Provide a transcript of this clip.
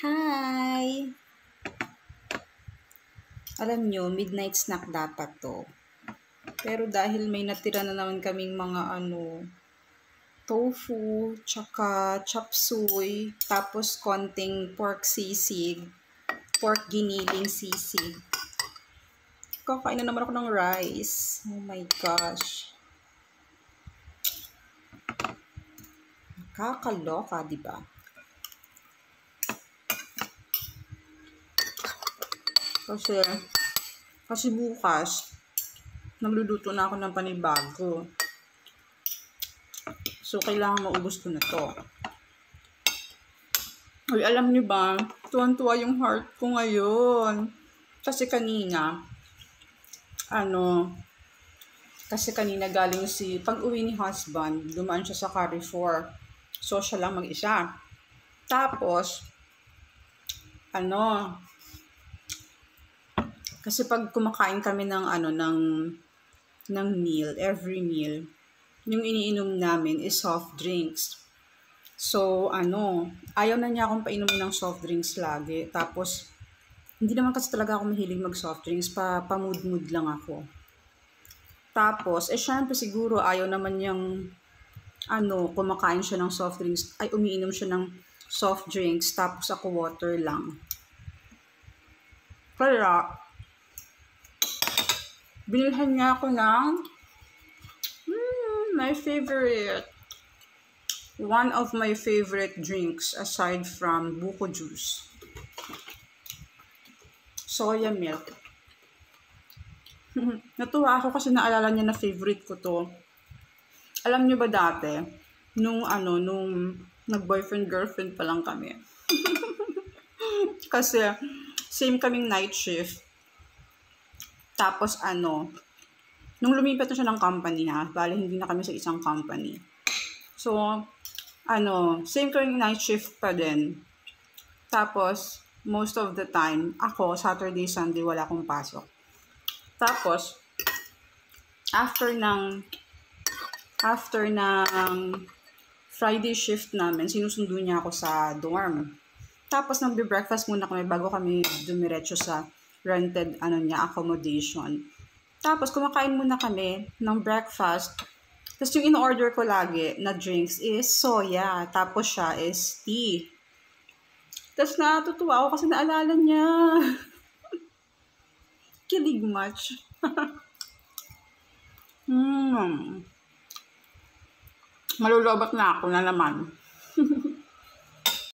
Hi! Alam nyo, midnight snack dapat to. Pero dahil may natira na naman kaming mga tofu, tsaka chop suey, tapos konting pork sisig, pork giniling sisig. Kakain na naman ako ng rice. Oh my gosh. Nakakaloka, diba? Kasi bukas, nagluluto na ako ng panibago. So, kailangan maubos ko na to. Uy, alam niyo ba, tuwan-tuwa yung heart ko ngayon. Kasi kanina galing pag-uwi ni husband, dumaan siya sa Carrefour. So, siya lang mag-isa. Tapos, kasi pag kumakain kami ng meal, every meal, yung iniinom namin is soft drinks. So, ayaw na niya akong painumin ng soft drinks lagi. Tapos, hindi naman kasi talaga ako mahilig mag-soft drinks. Pa-mood-mood lang ako. Tapos, syempre siguro ayaw naman niyang, kumakain siya ng soft drinks. Ay, umiinom siya ng soft drinks. Tapos ako water lang. Kaya, binilhan niya ako ng my favorite. One of my favorite drinks aside from buko juice. Soya milk. Natuwa ako kasi naalala niya na favorite ko to. Alam niyo ba dati, nung nag-boyfriend-girlfriend pa lang kami. Kasi, same kaming night shift. Tapos nung lumipat na siya ng company bali hindi na kami sa isang company. So, same kaming night shift pa din. Tapos, most of the time, ako, Saturday, Sunday, wala akong pasok. Tapos, after ng Friday shift namin, sinusundo niya ako sa dorm. Tapos, nagbe-breakfast muna kami bago kami dumiretso sa rented accommodation. Tapos, kumakain muna kami ng breakfast. Tapos, yung in-order ko lagi na drinks is soya. Tapos, siya is tea. Tapos, natutuwa ako kasi naalala niya. Kilig much. Malulobat na ako na naman.